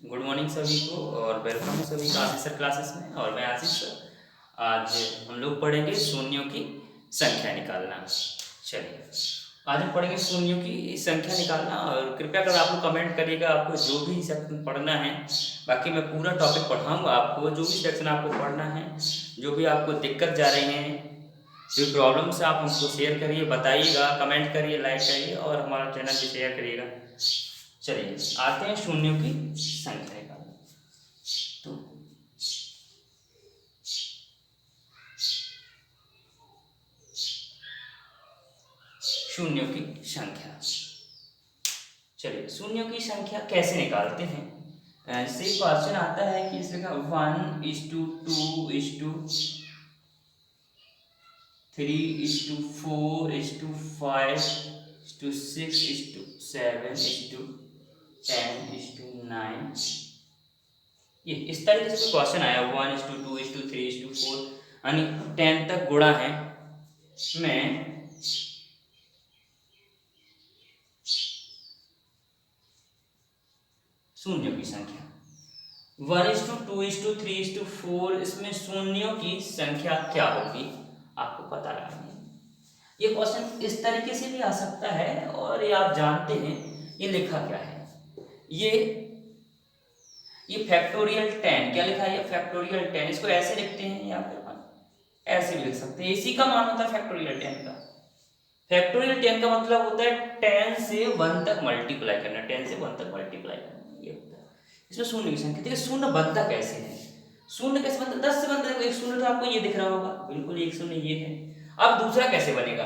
Good morning सभी को और वेलकम है सभी का आशीष सर क्लासेस में। और मैं आशीष सर। आज हम लोग पढ़ेंगे शून्यों की संख्या निकालना। चलिए, आज हम पढ़ेंगे शून्यों की संख्या निकालना। और कृपया कर आप लोग कमेंट करिएगा आपको जो भी सेक्शन पढ़ना है। बाकी मैं पूरा टॉपिक पढ़ाऊंगा आपको, जो भी सेक्शन आपको पढ़ना है, जो भी आपको दिक्कत जा रही है, जो प्रॉब्लम्स आप हमको शेयर करिए, बताइएगा, कमेंट करिए, लाइक करिए और हमारा चैनल भी शेयर करिएगा। चलिए आते हैं शून्यों की संख्या निकालने। तो शून्यों की संख्या, चलिए शून्यों की संख्या कैसे निकालते हैं। ऐसे क्वेश्चन आता है कि इसमें 1:2:3:4:6:7:10:9, ये इस तरीके से क्वेश्चन आया। 1:2:3:4 यानी 10 तक गुणा है। मैं शून्यों की संख्या 1:2:3:4, इसमें शून्यों की संख्या क्या होगी आपको पता लगानी है। ये क्वेश्चन इस तरीके से भी आ सकता है और ये आप जानते हैं ये लिखा क्या है। ये ये फैक्टोरियल 10 क्या लिखा है, ये फैक्टोरियल 10। इसको ऐसे लिखते हैं या फिर ऐसे भी लिख सकते हैं। इसी का मान होता है फैक्टोरियल 10 का। फैक्टोरियल 10 का मतलब होता है 10 से 1 तक मल्टीप्लाई करना, 10 से 1 तक मल्टीप्लाई करना, ये होता है। इसमें शून्य की संख्या, देखिए शून्य बनता कैसे है, शून्य कैसे बनता है, 10 से बनता है। एक शून्य तो आपको ये दिख रहा होगा, बिल्कुल एक शून्य ये है। अब दूसरा कैसे बनेगा,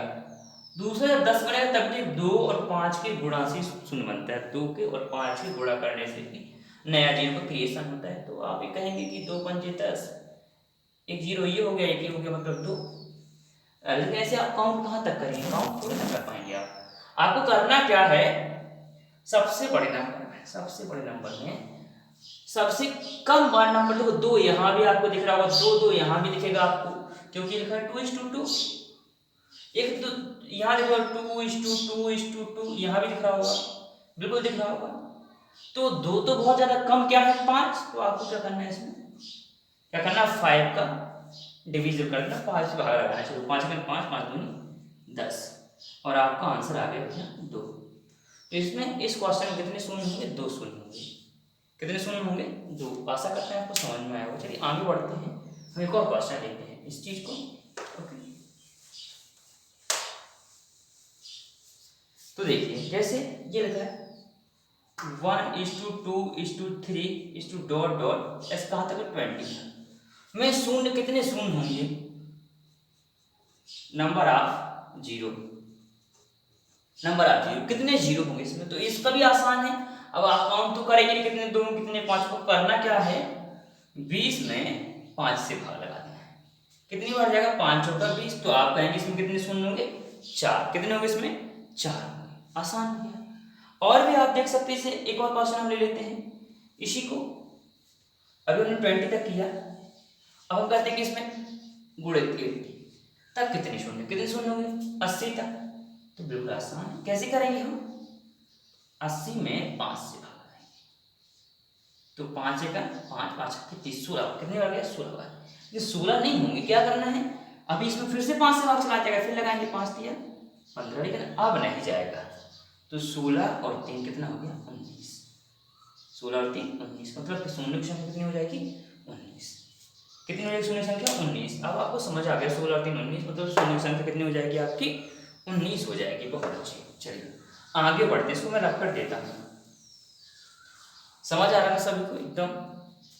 दूसरा जब 10 बनेगा तब भी 2 और 5 के गुणा से शून्य बनता है। 2 के और 5 के गुणा करने से भी नया जीरो का क्रिएशन होता है। तो आप ये कहेंगे कि 2 पंजे 10, एक जीरो ये हो गया, एक ये हो गया, मतलब 2। लेकिन ऐसे आप काउंट कहाँ तक करेंगे, काउंट थोड़ी ना कर पाएंगे आप। आपको करना क्या है, सबसे बड़े नंबर में, सबसे बड़े नंबर में सबसे कम बार नंबर देखो। 2 यहाँ भी आपको दिख रहा होगा, 2 2 यहाँ भी दिखेगा आपको, क्योंकि लिखा है 2:2। एक तो यहाँ देखो 2:2:2, यहाँ भी दिख रहा होगा, बिल्कुल दिख रहा होगा। तो 2 तो बहुत ज्यादा कम, क्या है 5। तो आपको क्या करना है, इसमें क्या करना है, 5 का डिवीजन कर देना, 5 से भाग लगाना। चलो 5 में 5, 5 दूनी 10 और आपका आंसर आ गया भैया 2। तो इसमें इस क्वेश्चन में कितने शून्य होंगे, 2 शून्य होंगे। कितने शून्य होंगे, 2। आशा करते हैं आपको समझ में आया होगा। चलिए आगे बढ़ते हैं, हम एक और क्वेश्चन लेते हैं इस चीज को। ओके, तो देखिए जैसे ये लिखा है 1:2:3:डॉट एस कहाँ तक है, 20 में शून्य कितने शून्य होंगे, number of zero, number of zero कितने जीरो होंगे इसमें। तो इसका भी आसान है। अब आप काउंट तो करेंगे कितने 2 कितने 5 को, करना क्या है, 20 में 5 से भाग लगा देना है। कितनी बार जाएगा, 5 होगा 20। तो आप कहेंगे इसमें कितने शून्य होंगे, 4। कितने होंगे इसमें, 4 होंगे। आसान हो गया। और भी आप देख सकते हैं, इसे एक और क्वेश्चन हम ले लेते हैं इसी को। अभी हमने 20 तक किया, अब हम कहते हैं कि इसमें गुणित 80 तब कितने शून्य, कितने शून्य होंगे, 80 तक। तो बिल्कुल आसान है, कैसे करेंगे हम, 80 में 5 से भाग लगाएंगे। तो 5 एक 5, 5 कितनी 16, कितनी बार गया, 16 बार। ये 16 नहीं होंगे, क्या करना है, अभी इसमें फिर से 5 से भाग चला जाएगा, फिर लगाएंगे 5 दिया 15, लेकिन अब नहीं जाएगा। तो 16 और 3 कितना हो गया, 19। 16 और 3 19, मतलब कि शून्य की संख्या कितनी हो जाएगी, 19। कितनी हो जाएगी शून्य संख्या, 19। अब आपको समझ आ गया, 16 और 3 19, मतलब शून्य की संख्या कितनी हो जाएगी आपकी, 19 हो जाएगी। बहुत अच्छी। चलिए आगे बढ़ते हैं, इसको मैं रख कर देता हूँ। समझ आ रहा है सभी को, एकदम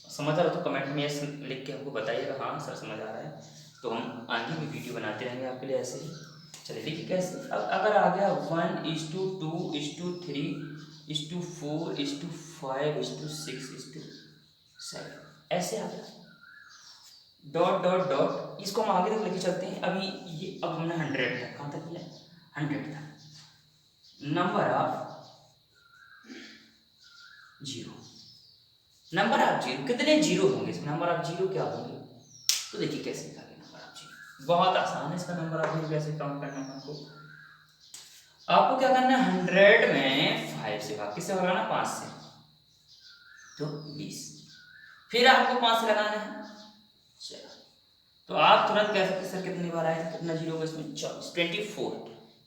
समझ आ रहा है तो कमेंट में यस लिख के हमको बताइएगा, हाँ सर समझ आ रहा है। तो हम आगे भी वीडियो बनाते रहेंगे आपके लिए ऐसे ही। चलिए देखिए कैसे, अब अगर आ गया 1:2:3:4:5:6:7, ऐसे आ गया डॉट डॉट डॉट, इसको हम आगे तक लेके चलते हैं। अभी ये अब हमने 100 तक, कहाँ तक किया, 100 तक। Number of zero, number of zero कितने जीरो होंगे इसमें, नंबर ऑफ जीरो क्या होंगे। तो देखिए कैसे निकालें नंबर ऑफ जीरो, बहुत आसान है इसका नंबर ऑफ जीरो कैसे काउंट करना है आपको। आपको क्या करना है, 100 में 5 से भाग, किससे भगाना, 5 से। तो 20। फिर आपको 5 लगाना है। चलो, तो आप तुरंत कह सकते सर कितनी बार आएगा, कितना जीरो होगा इसमें, 24।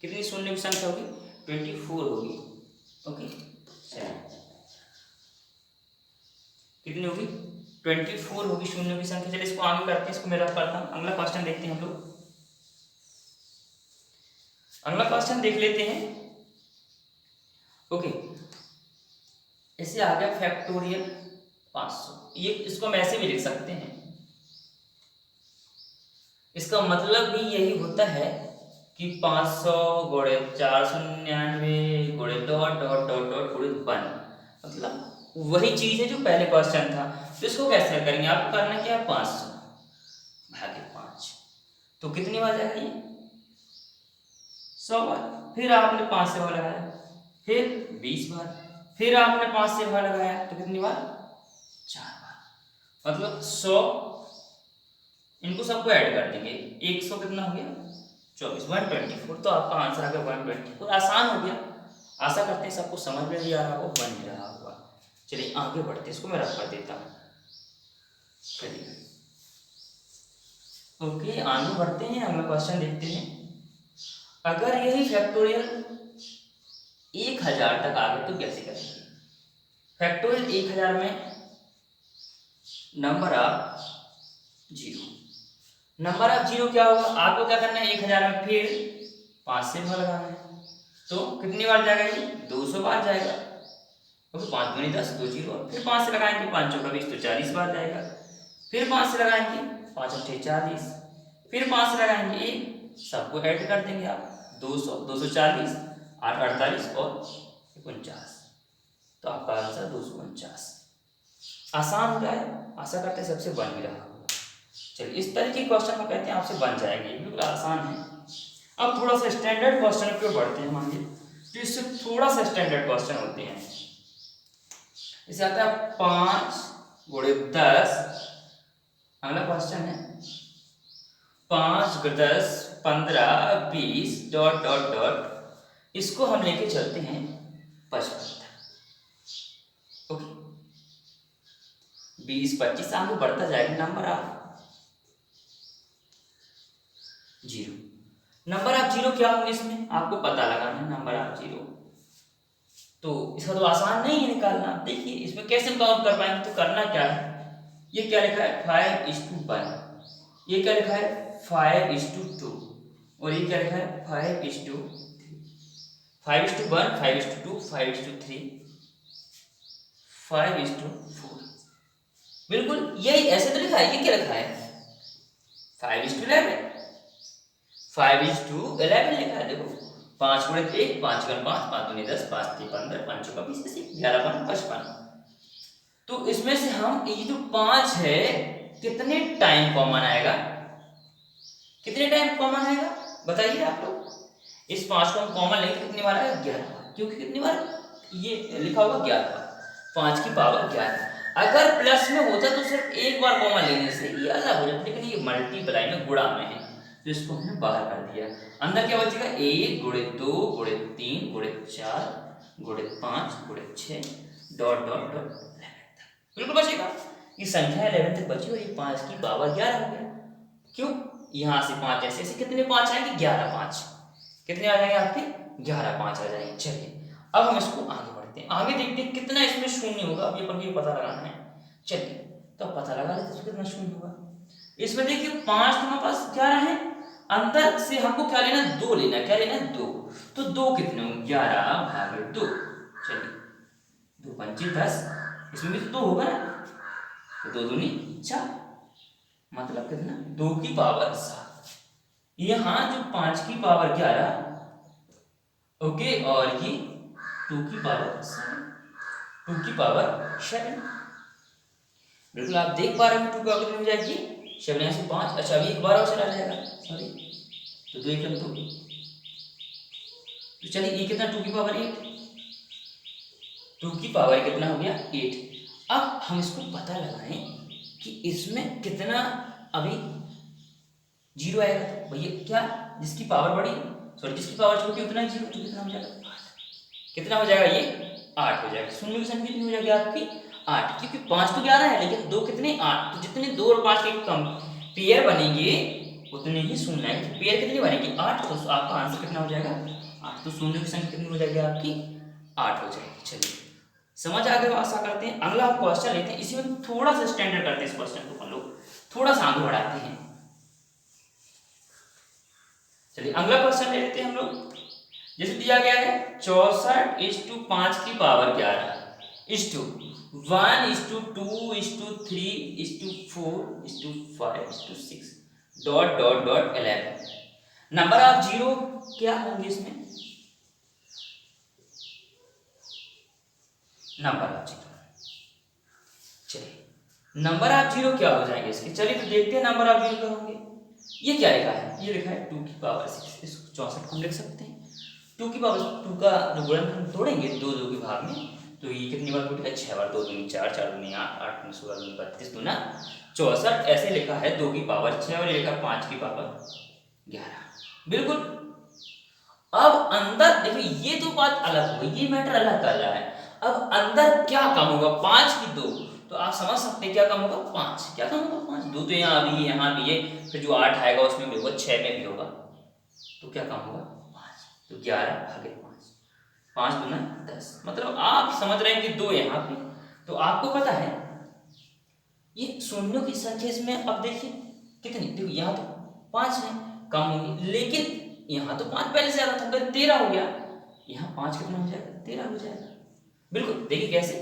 कितनी शून्य की संख्या होगी, 24 होगी। ओके, कितनी होगी, 24 होगी शून्य की संख्या। चलिए इसको आगे करते हैं, इसको मैं रफ करता हूँ। अगला क्वेश्चन देखते हैं हम लोग। अगला क्वेश्चन देख लेते हैं। ओके, इससे आ गया फैक्टोरियल 500। ये इसको हम ऐसे भी लिख सकते हैं, इसका मतलब भी यही होता है कि 500 गुणे 499 गुणे डॉट डॉट डॉट डॉट गुणे 1, मतलब वही चीज है जो पहले क्वेश्चन था। तो इसको कैसे करेंगे, आपको करना क्या है, 500 भागे 5। तो कितनी बार जाएगा ये, 100 बार। फिर आपने 5 से भाग लगाया, फिर 20 बार, फिर आपने 5 से भाग लगाया, तो कितनी बार, 4 बार। मतलब 100, इनको सबको ऐड कर देंगे, 100 कितना हो गया, 24, 124। तो आपका आंसर आ गया 124। आसान हो गया। आशा करते हैं सबको समझ में भी आ रहा हो, बन ही रहा होगा। चलिए आगे बढ़ते हैं, इसको मैं रख कर देता हूँ। चलिए ओके, आगे बढ़ते हैं, अगला क्वेश्चन देखते हैं। अगर यही फैक्टोरियल 1000 तक आ गए तो कैसे करेंगे। फैक्टोरियल 1000 में number of zero, number of zero क्या होगा, आपको क्या करना है, 1000 में फिर 5 से भाग लगाना है। तो कितनी बार जाएगा ये, 200 बार जाएगा। तो 5 दूनी 10, 2 जीरो, फिर 5 से लगाएंगे, 5 चौका 20, तो 40 बार जाएगा। फिर 5 से लगाएंगे, 5 अट्ठे 40, फिर 5 से लगाएंगे 1, सबको ऐड कर देंगे आप, 200, 240, 8 48 और 49। तो आपका आंसर 249। आसान हो रहा है, आशा करते हैं सबसे बन भी रहा होगा। चलिए इस तरह के क्वेश्चन को कहते हैं आपसे बन जाएंगे, बिल्कुल आसान है। अब थोड़ा सा स्टैंडर्ड क्वेश्चन पे बढ़ते हैं हम, तो इससे थोड़ा सा स्टैंडर्ड क्वेश्चन होते हैं। इसे आता है 5 गुणे 10। अगला क्वेश्चन है 5 गुणे 10 15 20 डॉट डॉट डॉट, इसको हम लेके चलते हैं 55 तक। ओके, 20 25 आगे बढ़ता जाएगा। Number of zero, number of zero क्या होंगे इसमें आपको पता लगाना है। नंबर ऑफ जीरो तो इसका तो आसान नहीं है निकालना। देखिए इसमें कैसे काउंट कर पाएंगे, तो करना क्या है, ये क्या लिखा है 5:1, ये क्या लिखा है 5:2, और ये क्या लिखा है 5:3, 5:1, 5:2, 5:3, 5:4। बिल्कुल यही ऐसे तो लिखा है। ये क्या लिखा है 5:11, 5:11 लिखा है। देखो 5 गुणे 1, 5 गुणे 5, 5 दूनी 10, 5 तीन 15, 5 चौका 20, 11 5 55। तो इसमें से हम ये जो 5 है कितने टाइम कॉमन आएगा, कितने टाइम कॉमन आएगा बताइए आप लोग। इस 5 को हम कॉमन लेंगे कितनी बार आएगा, 11 बार, क्योंकि कितनी बार ये लिखा होगा 11 बार, 5 की पावर 11। अगर प्लस में होता तो सिर्फ एक बार कॉमन लेने से ये अलग हो जाता, लेकिन ये मल्टीप्लाई में गुणा में है, तो इसको हमने बाहर कर दिया। अंदर क्या बचेगा 1 गुणे 2 गुणे 3 गुणे 4 गुणे 5 गुणे 6 डॉट डॉट डॉट 11 तक, बिल्कुल बचेगा। ये संख्या 11 तक बची और ये 5 की पावर 11 हो गया। क्यों, यहाँ से 5 ऐसे ऐसे कितने 5 आएंगे, 11 5, कितने आ जाएंगे आपके 11 5 आ जाएंगे। चलिए अब हम इसको आगे बढ़ते हैं, आगे देखते हैं कितना इसमें शून्य होगा। अब ये अपन को पता लगाना है। चलिए तो पता लगा लेते हैं कितना शून्य होगा इसमें। देखिए 5 तो हमारे पास 11 है, अंदर से हमको क्या लेना, 2 लेना। क्या लेना, 2। तो 2 कितने होंगे, 11 भागे 2। चलिए 2 पंचे 10, इसमें भी तो 2 होगा ना, तो 2 दूनी 4, मतलब कितना 2 की पावर 7। यहाँ जो 5 की पावर 11, ओके, और ये 2 की पावर 7, 2 की पावर 7। बिल्कुल आप देख पा रहे हो 2 की पावर हो जाएगी 7, यहाँ से 5। अच्छा अभी एक बार और चला जाएगा, सॉरी, तो 2 1 2। तो चलिए ये कितना 2 की पावर 8, 2 की पावर कितना हो गया 8। अब हम इसको पता लगाएं कि इसमें कितना अभी जीरो आएगा। तो भैया क्या, जिसकी पावर बड़ी, सॉरी जिसकी पावर छोटी उतना ही जीरो, तो कितना हो जाएगा 8। कितना हो जाएगा ये 8 हो जाएगा। शून्य की संख्या कितनी हो जाएगी आपकी 8, क्योंकि 5 तो 11 है लेकिन 2 कितने 8, तो जितने 2 और 5 के कम पेयर बनेंगे उतने ही शून्य आएंगे। तो पेयर कितनी बनेगी 8, तो आपका आंसर कितना हो जाएगा 8। तो शून्य की संख्या कितनी हो जाएगी आपकी 8 हो जाएगी। चलिए समझ आ गए आशा करते हैं। अगला आप क्वेश्चन लेते हैं, इसी में थोड़ा सा स्टैंडर्ड करते हैं इस क्वेश्चन को हम लोग थोड़ा सा आगे बढ़ाते हैं। चलिए अगला क्वेश्चन ले लेते हैं हम लोग। जैसे दिया गया है 64:5 की power 11 is to 1:2:3:4:5:6 dot dot dot 11। Number of zero क्या होंगे इसमें, नंबर ऑफ जीरो। चलिए नंबर ऑफ जीरो क्या हो जाएंगे इसके, चलिए तो देखते हैं नंबर ऑफ जीरो क्या होंगे। ये क्या लिखा है, ये लिखा है 2 की पावर 6, इसको 64 हम लिख सकते हैं। 2 की पावर 2 का जो गुणनफल तोड़ेंगे 2 2 के भाग में, तो ये कितनी बार टूटेगा 6 बार, 2 दूनी 4, 4 दूनी 8, 8 दूनी 16, 2 32, दूना 64। ऐसे लिखा है 2 की पावर 6 और ये लिखा 5 की पावर 11। बिल्कुल। अब अंदर देखिए ये तो बात अलग हो गई, ये मैटर अलग कर रहा है। अब अंदर क्या कम होगा 5 की 2, तो आप समझ सकते हैं क्या कम होगा 5, क्या कम होगा 5, 2 तो यहाँ भी यहाँ भी है, फिर जो 8 आएगा उसमें भी होगा, 6 में भी होगा, तो क्या कम होगा 5, तो 11/5, 5 दूना 10। मतलब आप समझ रहे हैं कि 2 यहाँ पे, तो आपको पता है ये शून्यों की संख्या इसमें अब देखिए कितनी, देखो यहाँ तो 5 है कम होगी, लेकिन यहाँ तो 5 पहले से ज्यादा था तो 13 हो गया, यहाँ 5 कितना हो जाएगा 13 हो जाएगा। बिल्कुल। देखिए कैसे,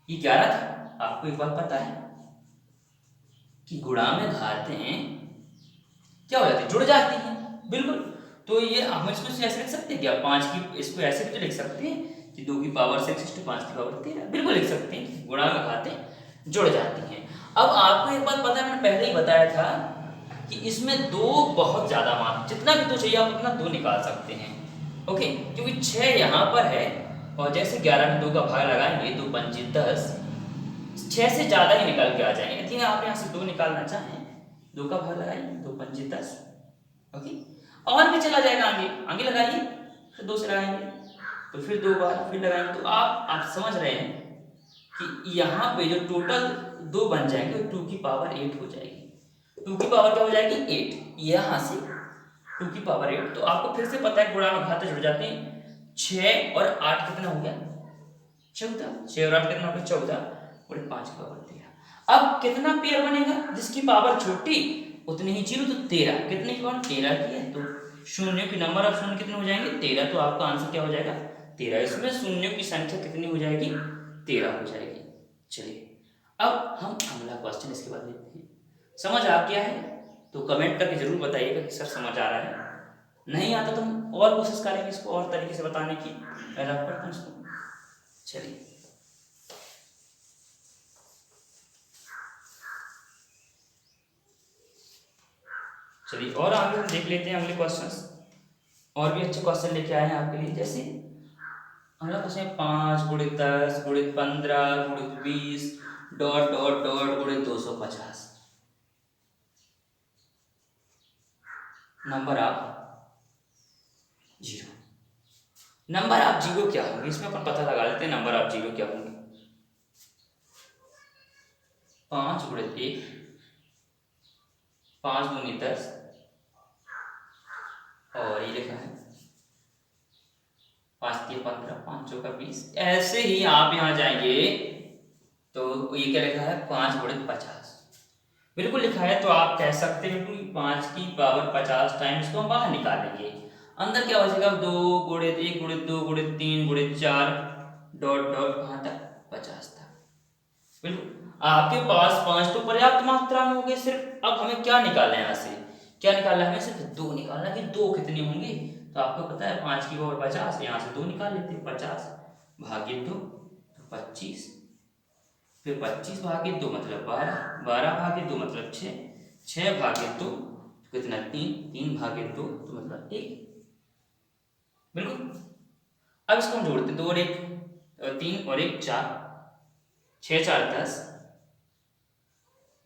ये 11 था, आपको एक बात पता है कि गुणा में घातें क्या हो जाती है जुड़ जाती हैं। बिल्कुल। तो ये हम इसको ऐसे लिख सकते हैं क्या 5 की, इसको ऐसे भी तो लिख सकते हैं कि 2 की पावर 6 to 5 की पावर 13, बिल्कुल लिख सकते हैं, गुणा में घातें जुड़ जाती हैं। अब आपको एक बात पता है, मैंने पहले ही बताया था कि इसमें 2 बहुत ज्यादा मान, जितना भी 2 चाहिए आप उतना 2 निकाल सकते हैं। ओके, क्योंकि 6 यहाँ पर है और जैसे 11 में 2 का भाग लगाएंगे 2 पंचे 10, 6 से ज्यादा ही निकल के आ जाएंगे, लेकिन आप यहाँ से 2 निकालना चाहें 2 का भाग लगाइए 2 पंचे 10। ओके, और भी चला जाएगा आगे, आगे लगाइए, फिर 2 से लगाएंगे तो फिर 2 बार फिर लगाएंगे, तो आप समझ रहे हैं कि यहाँ पे जो टोटल 2 बन जाएंगे वो 2 की पावर 8 हो जाएगी। 2 की पावर क्या हो जाएगी 8, यहाँ से 2 की पावर 8। तो आपको फिर से पता है गुणा में घातें जुड़ जाती हैं। 6 और 8 कितना हो गया 14, 6 और 8 कितना हो गया 14 और 5 की पावर 13। अब कितना पेयर बनेगा, जिसकी पावर छोटी उतनी ही जीरो, तो 13, कितने की पावर 13 की है, तो शून्य की नंबर ऑफ शून्य कितने हो जाएंगे 13, तो आपका आंसर क्या हो जाएगा 13। इसमें शून्यों की संख्या कितनी हो जाएगी 13 हो जाएगी। चलिए अब हम अगला क्वेश्चन इसके बाद देखते हैं। समझ आ गया है तो कमेंट करके जरूर बताइएगा कि सर समझ आ रहा है, नहीं आता तो हम और कोशिश करेंगे इसको और तरीके से बताने की, रफ करते हैं इसको। चलिए चलिए और आगे हम देख लेते हैं अगले क्वेश्चंस, और भी अच्छे क्वेश्चन लेके आए हैं आपके लिए। जैसे अगला क्वेश्चन है 5 × 10 × 15 × 20 dot dot dot × 250। Number of zero, number of zero क्या होंगे इसमें अपन पता लगा लेते हैं। नंबर ऑफ जीरो क्या होंगे 5 × 1, 5 दूनी 10 और ये लिखा है 5 3 15 5 चौका 20। ऐसे ही आप यहाँ जाएंगे तो ये क्या लिखा है 5 × 50, बिल्कुल लिखा है। तो आप कह सकते हैं बिल्कुल 5 की पावर 50 टाइम इसको हम बाहर निकालेंगे, अंदर क्या बचेगा 2 × 1 × 2 × 3 × 4 डॉट डॉट कहाँ तक 50 तक। बिल्कुल आपके पास 5 तो पर्याप्त मात्रा में हो गए। सिर्फ अब हमें क्या निकालना है, यहाँ से क्या निकालना है, हमें सिर्फ 2 निकालना है कि 2 कितने होंगे। तो आपको पता है 5 की पावर 50, यहाँ से 2 निकाल लेते हैं, 50 भागे 2 तो 25, फिर 25 भागे 2 मतलब 12, 12 भागे 2 मतलब 6, 6 भागे 2 कितना 3, 3 भागे 2 तो मतलब 1। बिल्कुल। अब इसको हम जोड़ते हैं 2 और 1 3 और 1 4, 6 4 10,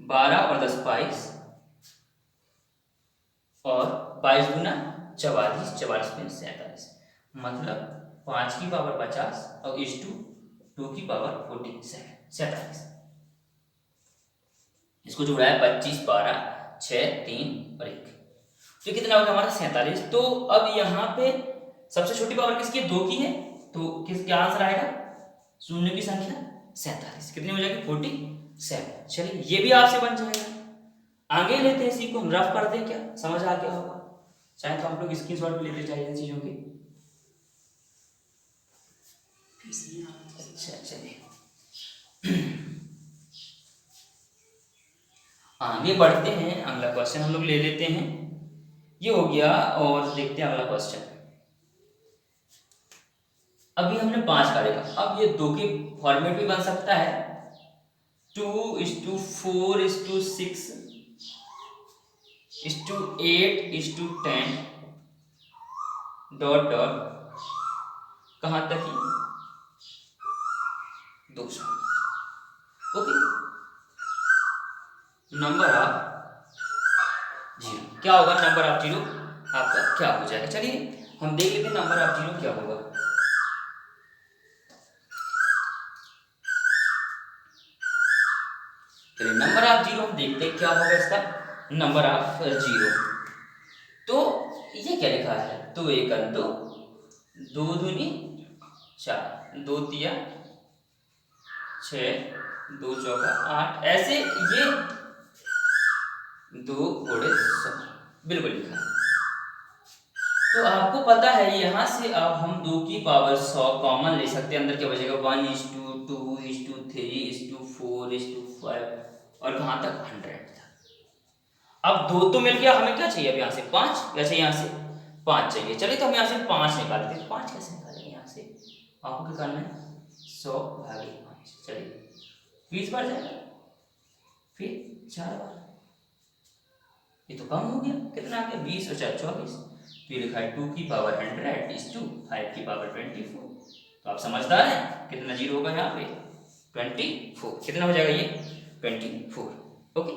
12 और 10 22 और 22 दूना 44, 44 में 47, मतलब 5 की पावर 50 और इस टू 2 की पावर 47, 47। इसको जोड़ा है 25, 12, 6, 3 और 1, तो कितना हो गया हमारा 47। तो अब यहाँ पे सबसे छोटी पावर किसकी है? 2 की है, तो किस क्या आंसर आएगा? शून्य की संख्या 47, कितनी हो जाएगी? 47। चलिए ये भी आपसे बन जाएगा। आगे लेते हैं इसी को, हम रफ कर दें, क्या समझ आ गया होगा? चाहे तो हम लोग स्क्रीनशॉट भी लेते चाहिए इन चीजों की। अच्छा चलिए आगे बढ़ते हैं, अगला क्वेश्चन हम लोग ले लेते हैं। ये हो गया, और देखते हैं अगला क्वेश्चन। अभी हमने 5 का देखा, अब ये 2 के फॉर्मेट भी बन सकता है, 2:4:6:8:10, डॉट डॉट कहाँ तक ही 200। ओके, नंबर ऑफ जीरो क्या होगा? नंबर ऑफ जीरो आपका क्या हो जाएगा? चलिए हम देख लेते हैं नंबर ऑफ जीरो क्या होगा। चलिए नंबर ऑफ जीरो हम देखते हैं क्या होगा इसका। नंबर ऑफ जीरो, तो ये क्या लिखा है? 2 1 2, 2 दूनी 4, 2 तिया 6, 2 चौका 8, ऐसे ये 2 घोड़े 100 बिल्कुल लिखा है। तो आपको पता है यहाँ से अब हम 2 की पावर 100 कॉमन ले सकते हैं, अंदर क्या बचेगा? 1:2:3:4:5 और कहाँ तक? 100 तक। अब 2 तो मिल गया, हमें क्या चाहिए? अब यहाँ से 5, वैसे यहाँ से 5 चाहिए। चलिए तो हम यहाँ से 5 निकालते हैं। 5 कैसे निकालेंगे? यहाँ से आपको क्या करना है? 100/5। चलिए 20 बार जाएगा, फिर 4 बार, ये तो कम हो गया। कितना आ गया? 20 और 4 24। तो ये लिखा है 2 की पावर 100 5 की पावर 24। तो आप समझदार हैं, कितना जीरो होगा यहाँ पे? 24। कितना हो जाएगा ये? 24। ओके,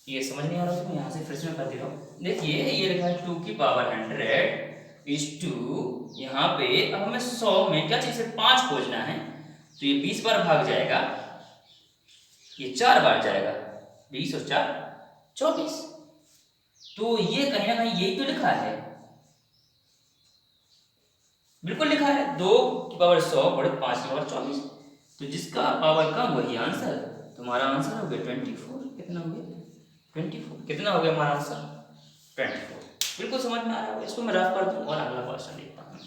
ये समझ नहीं आ रहा तो मैं यहाँ से फिर से मैं कर दे रहा हूँ। देखिए ये लिखा है 2 की पावर 100 यहाँ पे अब हमें 100 में क्या चाहिए? 5 खोजना है, तो ये 20 बार भाग जाएगा, ये 4 बार जाएगा, 20 और 4 24। तो ये कहीं ना कहीं यही तो लिखा है, बिल्कुल लिखा है 2 की पावर 100 बड़े 5 की पावर 24। तो जिसका पावर कम वही आंसर। तुम्हारा आंसर हो गया 24। कितना हो गया? 24। कितना हो गया हमारा आंसर? 24। बिल्कुल समझ में आ रहा है। इसको मैं रफ कर दूं और अगला क्वेश्चन देखता हूँ।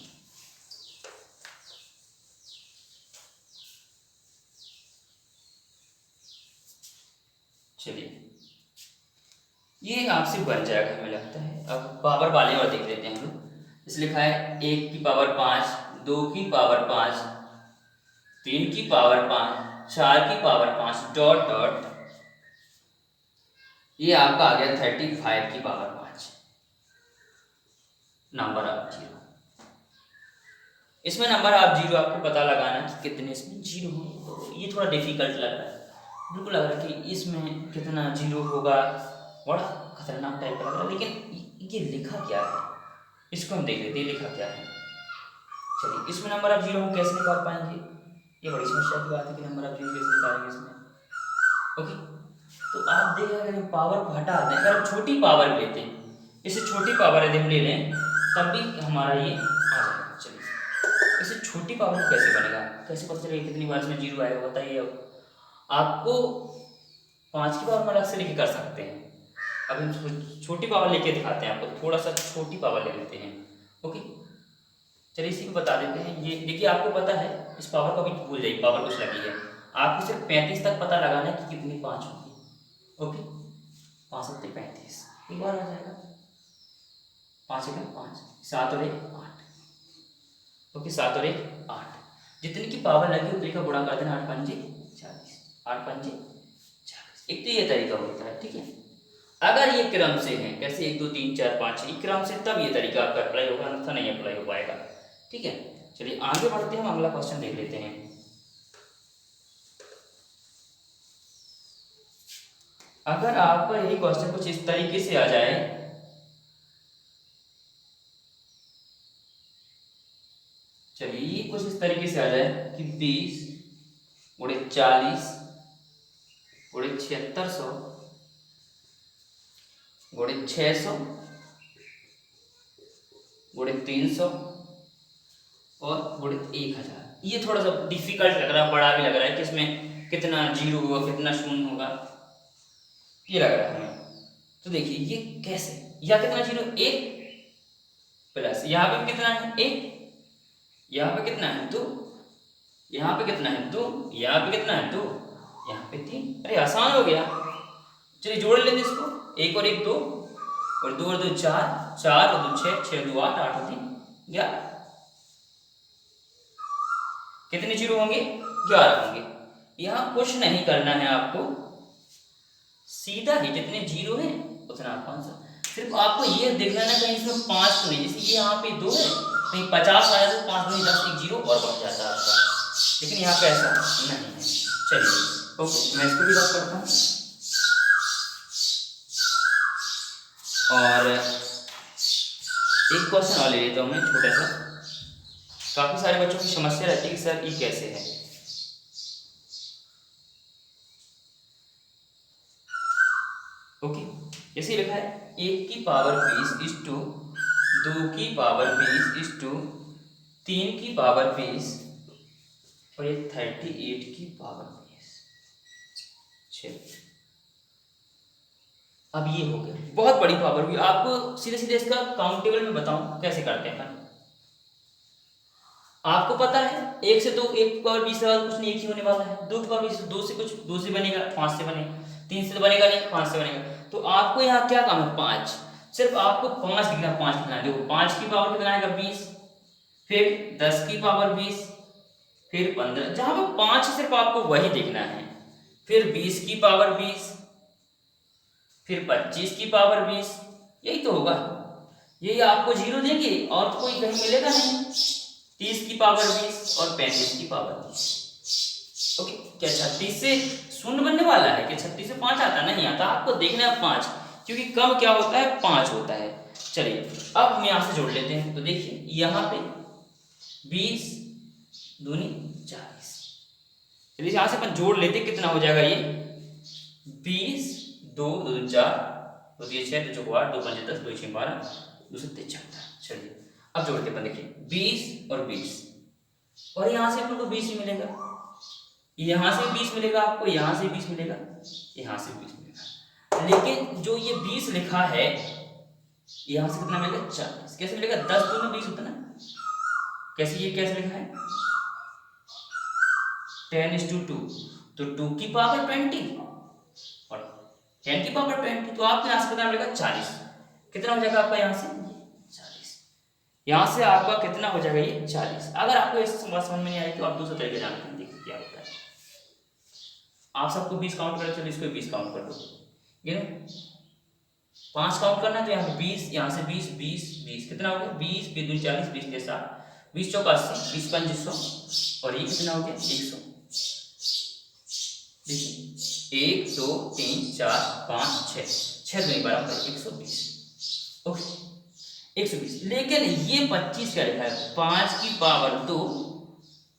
चलिए ये आपसे बन जाएगा हमें लगता है। अब पावर वाले और देख लेते हैं हम लोग। इस लिखा है 1 की पावर 5, 2 की पावर 5, 3 की पावर 5, 4 की पावर 5, डॉट डॉट ये आपका आ गया 35 की पावर 5। नंबर ऑफ जीरो, इसमें नंबर ऑफ जीरो आपको पता लगाना कि कितने इसमें जीरो हो। ये थोड़ा डिफिकल्ट लग रहा है, बिल्कुल लग रहा है कि इसमें कितना जीरो होगा, बड़ा खतरनाक टाइप का लग रहा है। लेकिन ये लिखा क्या है इसको हम देख लेते हैं, लिखा क्या है। चलिए इसमें नंबर ऑफ जीरो हम कैसे निकाल पाएंगे? ये बड़ी समस्या की बात है कि नंबर ऑफ जीरो कैसे निकालेंगे इसमें। ओके, तो आप देखें अगर हम पावर को हटा दें, अगर हम छोटी पावर लेते हैं, इसे छोटी पावर यदि हम ले लें तब भी हमारा ये आ जाएगा। चलिए इसे छोटी पावर कैसे बनेगा, कैसे पता चलेगा कितनी बार इसमें जीरो आएगा? बताइए। अब आपको 5 की पावर में अलग से लेके कर सकते हैं। अब हम छोटी पावर लेके दिखाते हैं आपको, थोड़ा सा छोटी पावर ले लेते हैं। ओके, चलिए इसी को बता देते हैं। ये देखिए आपको पता है, इस पावर को अभी भूल जाइए, पावर कुछ लगी है। आपको सिर्फ 35 तक पता लगाना है कि कितनी 5 होगी। ओके, 5 सत्ते 35, एक बार आ जाएगा। 5 1 5, 7 और 1 8। ओके, 7 और 1 8, जितनी की पावर लगी उतनी का गुणा कर देना। 8 पंजे 40, 8 पंजे 40। एक तो ये तरीका होता है, ठीक है। अगर ये क्रम से है, कैसे 1 2 3 4 5 6 क्रम से, तब ये तरीका आपका अप्लाई होगा, अन्यथा नहीं अप्लाई हो पाएगा। ठीक है, चलिए आगे बढ़ते हैं, हम अगला क्वेश्चन देख लेते हैं। अगर आपका यही क्वेश्चन कुछ इस तरीके से आ जाए, चलिए कुछ इस तरीके से ऐसे आ जाए कि 20 गुणे 40 गुणे 7600 गुणे 600 गुणे 300 और गुणे 1000। ये थोड़ा सा डिफिकल्ट लग रहा है, बड़ा भी लग रहा है कि इसमें कितना जीरो होगा, कितना शून्य होगा, ये लग रहा है हमें। तो देखिए ये कैसे, या कितना जीरो, 1 प्लस यहाँ पे कितना है 1, यहाँ पे कितना है 2, यहाँ पे कितना है 2, यहाँ पे कितना है 2, यहाँ पे 3। अरे आसान हो गया। चलिए जोड़ लेते इसको, 1 और 1 2 और 2 और 2 4, 4 और 2 6, 6 और 2 8, 8 और 3 11। कितने जीरो होंगे, 11 होंगे। यहाँ कुछ नहीं करना है आपको, सीधा ही जितने जीरो है उतना आप आंसर। सिर्फ आपको ये देखना है कहीं इसमें 5 तो नहीं, जैसे ये यहाँ पे 2 है, कहीं 50 आया तो 5 दूनी 10, एक जीरो और बढ़ जाता है आपका, लेकिन यहाँ पे ऐसा नहीं है। चलिए ओके, मैं इसको भी रख करता हूँ। और एक क्वेश्चन और ले लेता हूँ मैं छोटा सा। काफी सारे बच्चों की समस्या रहती है कि सर ये कैसे है। ओके, जैसे लिखा है 1 की पावर 20 इज टू 2 की पावर 20 इज टू 3 की पावर 20 और ये 38 की पावर 20। चलिए अब ये हो गया, बहुत बड़ी पावर हुई। आपको सीधे सीधे इसका काउंटेबल में बताऊं कैसे करते हैं। आपको पता है 1 से 2, 1 की पावर 20 कुछ नहीं, एक ही होने वाला है। 2 की पावर 20, 2 से कुछ 2 से बनेगा, 5 से बनेगा, 3 से तो बनेगा नहीं, 5 से बनेगा। तो आपको यहाँ क्या काम है, 5। सिर्फ आपको 5 लिखना, 5 लिखना है। देखो 5 की पावर कितना आएगा 20, फिर 10 की पावर 20, फिर 15, जहां पर 5 सिर्फ आपको वही देखना है। फिर 20 की पावर 20, फिर 25 की पावर 20, यही तो होगा। यही आपको जीरो देंगे और तो कोई कहीं मिलेगा नहीं। 30 की पावर 20 और 35 की पावर 20। ओके, क्या 36 से शून्य बनने वाला है, क्या 36 से 5 आता नहीं आता? आपको देखना है 5, क्योंकि कम क्या होता है, 5 होता है। चलिए अब हम यहां से जोड़ लेते हैं। तो देखिए यहां पे 20 दूनी 40। चलिए यहां से अपन जोड़ लेते, कितना हो जाएगा ये 20, 2 2 4, 2 3 6, 2 4 8, 2 5 10, 2 6 12, 2 7 14। चलिए अब जोड़ते अपन, देखिए 20 और 20, और यहां से अपन को 20 ही मिलेगा, यहां से 20 मिलेगा आपको, यहां से 20 मिलेगा, यहां से 20 मिलेगा। लेकिन जो ये 20 लिखा है, यहां से कितना मिलेगा 40। कैसे मिलेगा, 10 दूनी 20 होता ना। कैसे, ये कैसे लिखा है 10:2, तो 2 की पावर 20 और 10 की पावर 20, तो आपको यहां से कितना मिलेगा 40। कितना हो जाएगा आपका यहां से 40, यहां से आपका कितना हो जाएगा ये 40। अगर आपको इस बात समझ में नहीं आई तो आप दूसरा तरीके जानते हैं, देखिए क्या होता है। आप सबको 20 काउंट करो, चलो इसको 20 काउंट कर दो, ये ना 5 काउंट करना है, तो यहाँ पे 20, यहाँ से 20 20 20, कितना हो गया 20 2 40, 20 के साथ 20 चौका 80, 20 पंच 100, और ये कितना हो गया 100। देखिए 1 2 3 4 5 6, 6 दूनी 12, 120। ओके 120। लेकिन ये 25 क्या लिखा है, 5 की पावर 2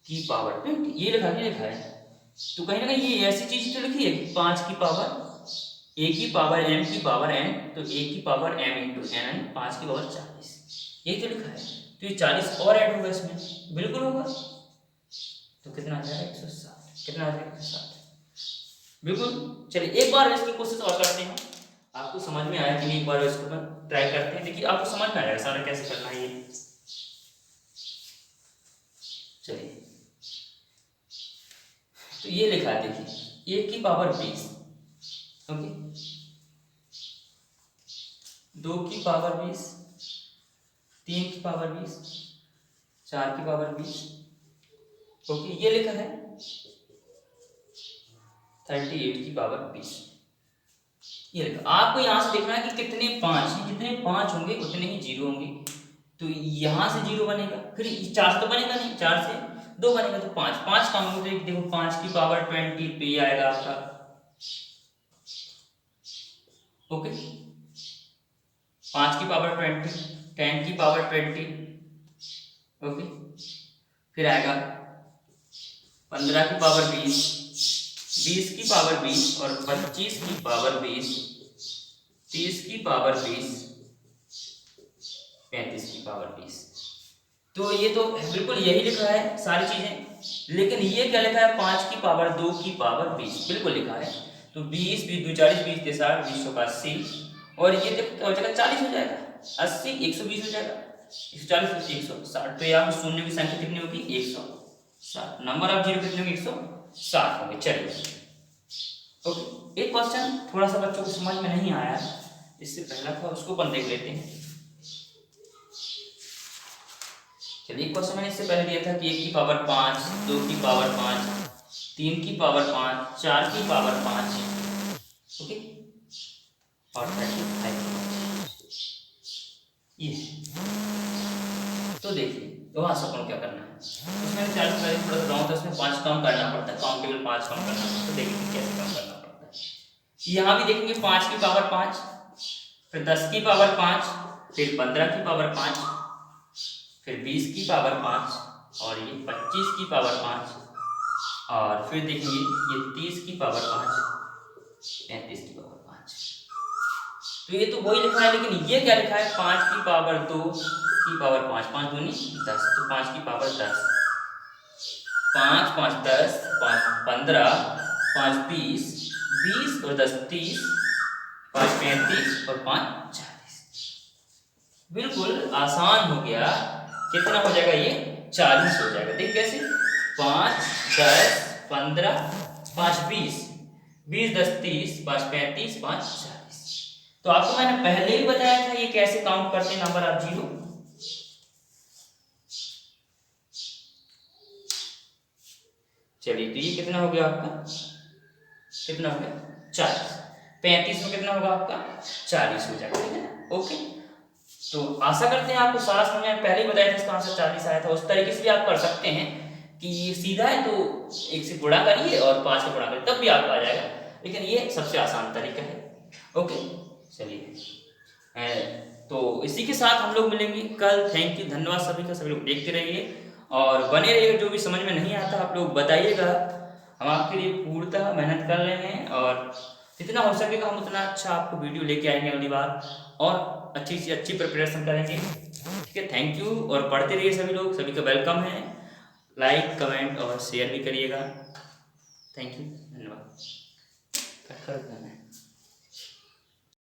की पावर 20, ये लिखा नहीं लिखा है। तो कहीं ना कहीं ये ऐसी चीज तो लिखी है कि 5 की पावर a की पावर m की पावर n, तो a की पावर m इंटू n, 5 की पावर 40, यही तो लिखा है। तो ये 40 और ऐड होगा इसमें, बिल्कुल होगा। तो कितना आ जाएगा 160, कितना आ जाएगा 160, बिल्कुल। चलिए एक बार इसकी कोशिश और करते हैं, आपको समझ में आया कि नहीं, एक बार इसको ट्राई करते हैं, देखिए आपको समझ में आएगा सारा कैसे करना है ये। चलिए तो ये लिखा है, देखिए 1 की पावर 20, ओके, 2 की पावर 20, 3 की पावर 20, 4 की पावर 20, ओके, ये लिखा है 38 की पावर 20, ये लिखा। आपको यहां से देखना है कि कितने 5 हैं, जितने 5 होंगे उतने ही जीरो होंगे। तो यहां से जीरो बनेगा, फिर 4 से तो बनेगा नहीं, 4 से 2 बनेगा, तो 5 5 काम होंगे। तो देखो 5 की पावर 20 पे ये आएगा आपका, ओके, 5 की पावर 20, 10 की पावर 20, ओके, फिर आएगा 15 की पावर 20, 20 की पावर 20 और 25 की पावर 20, 30 की पावर 20, 35 की पावर 20। तो ये तो बिल्कुल यही लिखा है सारी चीजें, लेकिन ये क्या लिखा है 5 की पावर 2 की पावर 20 बिल्कुल लिखा है। तो 20 20 2 40, 20 के 60, 20 का 80 और ये देखो क्या हो जाएगा 40 हो जाएगा, 80 120 हो जाएगा, 140 160। तो यहाँ शून्य की संख्या कितनी होगी 160, नंबर ऑफ जीरो कितने होंगे 160 होंगे। चलिए ओके, एक क्वेश्चन थोड़ा सा बच्चों को समझ में नहीं आया, इससे पहला था उसको अपन देख लेते हैं। चलिए क्वेश्चन मैंने इससे पहले दिया था कि 1 की पावर 5, 2 की पावर 5, 3 की पावर 5, 4 की पावर 5, ओके, और 35 ये। तो देखिए तो वहां से अपन क्या करना है, उसमें 4 से पहले थोड़ा सा राउंड, उसमें 5 कम करना पड़ता है, काउंटेबल 5 कम करना पड़ता है। तो देखिए कैसे कम करना पड़ता है। यहाँ भी देखेंगे 5 की पावर 5, फिर 10 की पावर 5, फिर 15 की पावर 5, फिर 20 की पावर 5 और ये 25 की पावर 5 और फिर देखेंगे ये 30 की पावर 5, 35 की पावर 5। तो ये तो वही लिखा है, लेकिन ये क्या लिखा है 5 की पावर 2 की पावर 5, 5 दूनी 10, तो 5 की पावर 10, 5 5 10, 5 15, 5 20, 20 और 10 30, 5 35 और 5 40। बिल्कुल आसान हो गया। कितना हो जाएगा ये 40 हो जाएगा। देख कैसे 5 10 15, 5 20, 20 10 30, 5 35, 5 40। तो आपको मैंने पहले ही बताया था ये कैसे काउंट करते हैं नंबर ऑफ जीरो। चलिए तो ये कितना हो गया आपका, कितना हो गया 40, 35 में कितना होगा आपका 40 हो जाएगा, ठीक है ना। ओके, तो आशा करते हैं आपको सारा समझ में, पहले ही बताया था इसका आंसर 40 आया था। उस तरीके से भी आप कर सकते हैं कि सीधा है तो 1 से गुणा करिए और 5 से गुणा करिए तब भी आपको आ जाएगा, लेकिन ये सबसे आसान तरीका है। ओके चलिए, तो इसी के साथ हम लोग मिलेंगे कल। थैंक यू, धन्यवाद सभी का, सभी लोग देखते रहिए और बने रहिएगा। जो भी समझ में नहीं आता आप लोग बताइएगा, हम आपके लिए पूर्णतः मेहनत कर रहे हैं और जितना हो सकेगा हम उतना अच्छा आपको वीडियो लेके आएंगे अगली बार और अच्छी से अच्छी प्रिपरेशन करेंगे, ठीक है। थैंक यू, और पढ़ते रहिए सभी लोग, सभी का वेलकम है। लाइक कमेंट और शेयर भी करिएगा। थैंक यू, धन्यवाद।